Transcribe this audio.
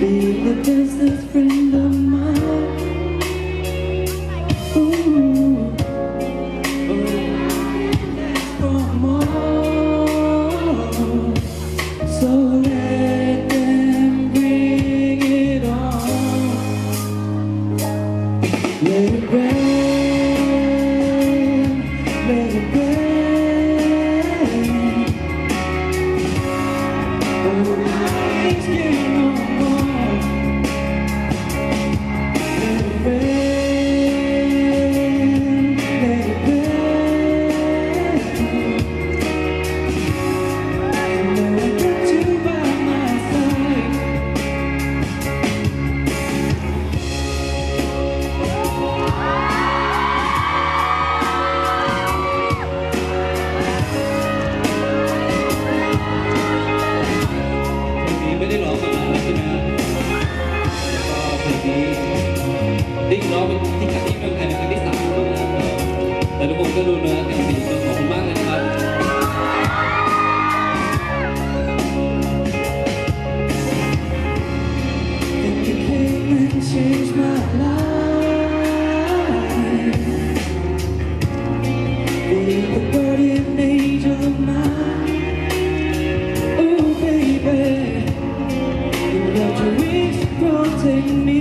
Be the bestest friend of mine. Ooh, that's for more. So let them bring it on. Let it rain, let it rain. Oh, it's getting on. Let it rain, let it rain. And now I got you by my side.ไม่ได้ร้องมานานแล้วใช่ไหมครับก็เพลงนี้ได้ร้องเป็นที่ครั้งที่เมืองไทยในครั้งที่ 3แล้วแต่ทุกคนก็รู้เนื้อกันดีขอบคุณมากเลยนะครับAnd you came and changed my life. Be the guardian angel of mine. Oh baby, you left your wings to protect me.